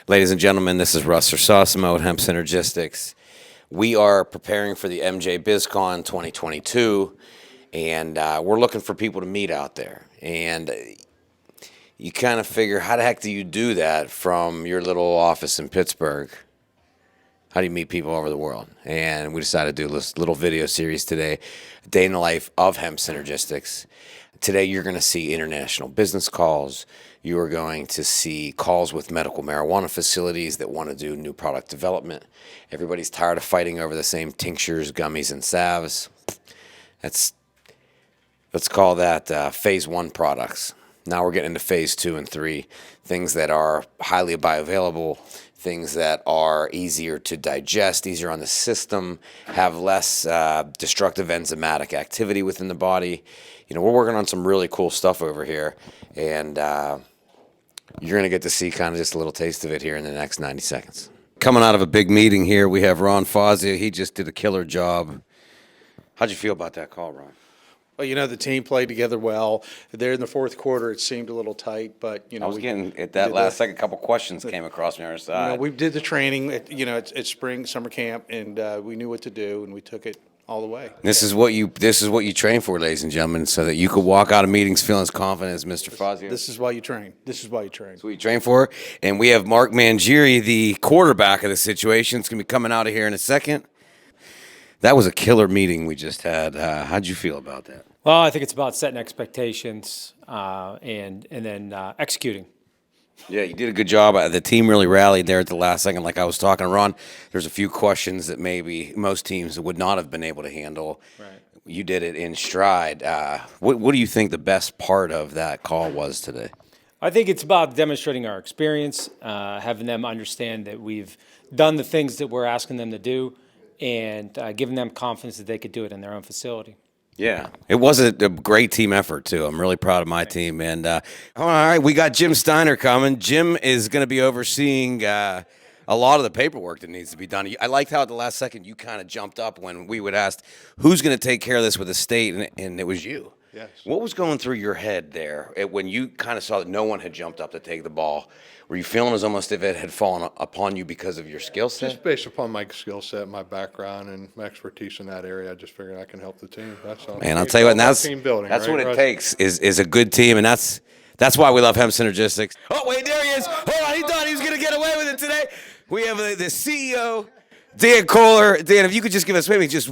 Ladies and gentlemen, this is Russ Sosimo at Hemp Synergistics. We are preparing for the MJ BizCon 2022, and we're looking for people to meet out there. And you kind of figure, how the heck do you do that from your little office in Pittsburgh? How do you meet people all over the world? And we decided to do this little video series today, a day in the life of Hemp Synergistics. Today, you're going to see international business calls. You are going to see calls with medical marijuana facilities that want to do new product development. Everybody's tired of fighting over the same tinctures, gummies, and salves. Let's call that phase 1 products. Now we're getting into phase 2 and 3, things that are highly bioavailable, things that are easier to digest, easier on the system, have less destructive enzymatic activity within the body. You know, we're working on some really cool stuff over here, and you're going to get to see kind of just a little taste of it here in the next 90 seconds. Coming out of a big meeting here, we have Ron Fazio. He just did a killer job. How'd you feel about that call, Ron? Well, the team played together well. There in the fourth quarter, it seemed a little tight, but, I was getting at that last second, a couple questions came across me on our side. we did the training, it's spring, summer camp, and we knew what to do, and we took it all the way. This is what you train for, ladies and gentlemen, so that you could walk out of meetings feeling as confident as Mr. Fazio. This is why you train. That's what you train for. And we have Mark Mangieri, the quarterback of the situation. It's going to be coming out of here in a second. That was a killer meeting we just had. How'd you feel about that? Well, I think it's about setting expectations and then executing. Yeah, you did a good job. The team really rallied there at the last second. Like I was talking to Ron, there's a few questions that maybe most teams would not have been able to handle. Right. You did it in stride. What do you think the best part of that call was today? I think it's about demonstrating our experience, having them understand that we've done the things that we're asking them to do, and giving them confidence that they could do it in their own facility. Yeah, it was a great team effort, too. I'm really proud of my team. And all right, we got Jim Steiner coming. Jim is going to be overseeing a lot of the paperwork that needs to be done. I liked how at the last second you kind of jumped up when we would ask, who's going to take care of this with the state, and it was you. Yes. What was going through your head there when you kind of saw that no one had jumped up to take the ball? Were you feeling as almost if it had fallen upon you because of your skill set? Just based upon my skill set, my background, and my expertise in that area, I just figured I can help the team. That's all. And I'll tell you what, that's team building. That's right, what it Russ? takes is a good team, and that's why we love Hemp Synergistics. Oh wait, there he is. Hold on, he thought he was going to get away with it today. We have the CEO, Dan Kohler. Dan, if you could just give us maybe just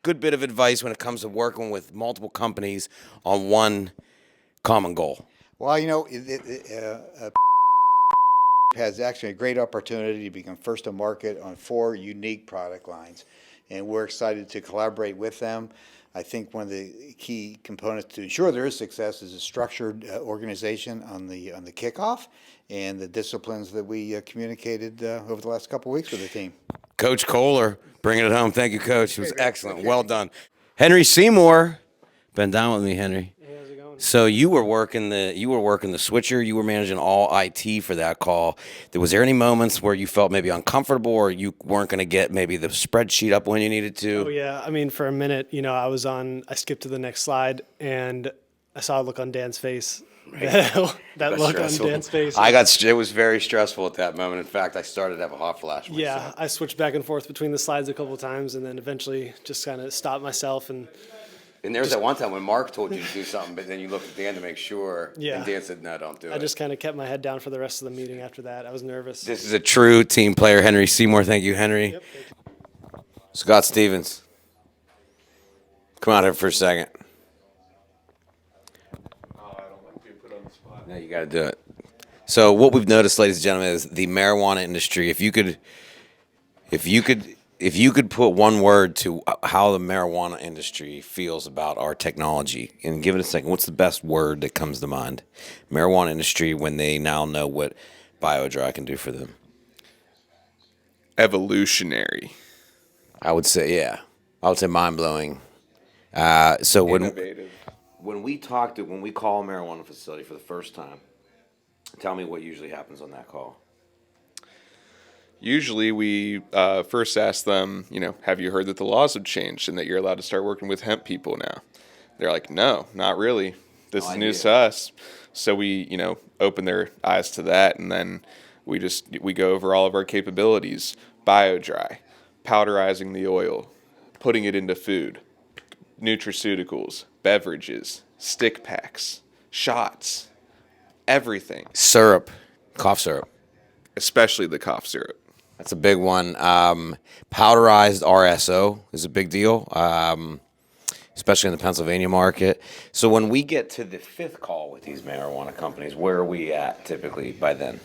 good bit of advice when it comes to working with multiple companies on one common goal. Well, has actually a great opportunity to become first to market on 4 unique product lines, and we're excited to collaborate with them. I think one of the key components to ensure there is success is a structured organization on the kickoff and the disciplines that we communicated over the last couple of weeks with the team. Coach Kohler, bringing it home. Thank you, Coach. It was excellent. Well done. Henry Seymour, been down with me, Henry. How's it going? So you were working the switcher. You were managing all IT for that call. Was there any moments where you felt maybe uncomfortable, or you weren't going to get maybe the spreadsheet up when you needed to? Oh yeah, I mean, for a minute, I skipped to the next slide, and I saw a look on Dan's face. That look Stressful. on Dan's face. It was very stressful at that moment. In fact, I started to have a hot flash myself. Yeah, I switched back and forth between the slides a couple of times, and then eventually just kind of stopped myself. And there was that one time when Mark told you to do something, but then you looked at Dan to make sure. Yeah. And Dan said, no, don't do it. I just kind of kept my head down for the rest of the meeting after that. I was nervous. This is a true team player, Henry Seymour. Thank you, Henry. Yep. Scott Stevens, come out here for a second. No, you got to do it. So what we've noticed, ladies and gentlemen, is the marijuana industry. If you could put one word to how the marijuana industry feels about our technology, and give it a second, what's the best word that comes to mind? Marijuana industry, when they now know what BioDry can do for them. Evolutionary. I would say mind blowing. Innovative. When we call a marijuana facility for the first time, tell me what usually happens on that call. Usually we first ask them, have you heard that the laws have changed and that you're allowed to start working with hemp people now? They're like, no, not really. This is news to us. So we, open their eyes to that, and then We go over all of our capabilities: bio-dry, powderizing the oil, putting it into food, nutraceuticals, beverages, stick packs, shots, everything, Syrup, cough syrup. especially the cough syrup. That's a big one. Powderized RSO is a big deal, especially in the Pennsylvania market. So when we get to the fifth call with these marijuana companies, where are we at typically by then?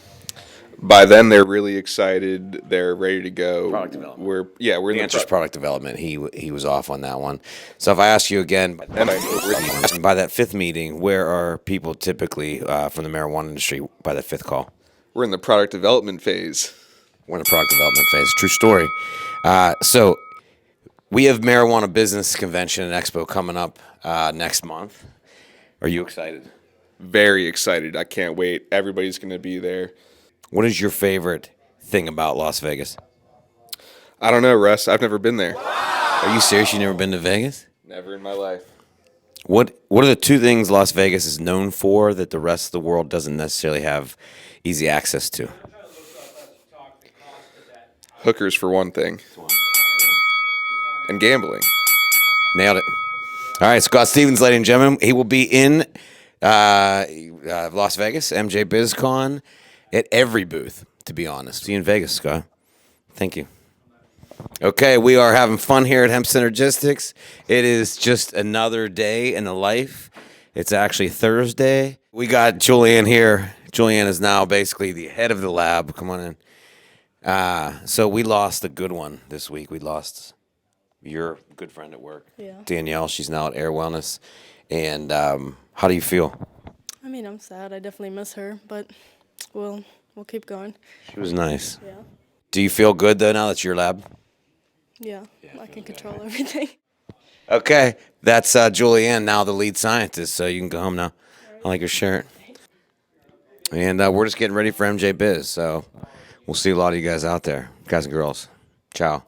By then, they're really excited. They're ready to go. Product development. We're in The answer is product development. He was off on that one. So if I ask you again, by that fifth meeting, where are people typically from the marijuana industry by that fifth call? we're in the product development phase. We're in the product development phase. True story. So we have Marijuana Business Convention and Expo coming up next month. Are you excited? Very excited. I can't wait. Everybody's going to be there. What is your favorite thing about Las Vegas? I don't know, Russ. I've never been there. Are you serious? You've never been to Vegas? Never in my life. What are the two things Las Vegas is known for that the rest of the world doesn't necessarily have easy access to? Hookers, for one thing. And gambling. Nailed it. All right, Scott Stevens, ladies and gentlemen. He will be in Las Vegas, MJ BizCon, at every booth, to be honest. See you in Vegas, Scott. Thank you. Okay, we are having fun here at Hemp Synergistics. It is just another day in the life. It's actually Thursday. We got Julianne here. Julianne is now basically the head of the lab. Come on in. So we lost a good one this week. We lost your good friend at work, Danielle. She's now at Air Wellness. And how do you feel? I mean, I'm sad. I definitely miss her, but we'll keep going. She was nice. Yeah. Do you feel good, though, now that it's your lab? Yeah, I can control everything. Okay, that's Julianne, now the lead scientist, so you can go home now. I like your shirt. And we're just getting ready for MJ Biz, so we'll see a lot of you guys out there, guys and girls. Ciao.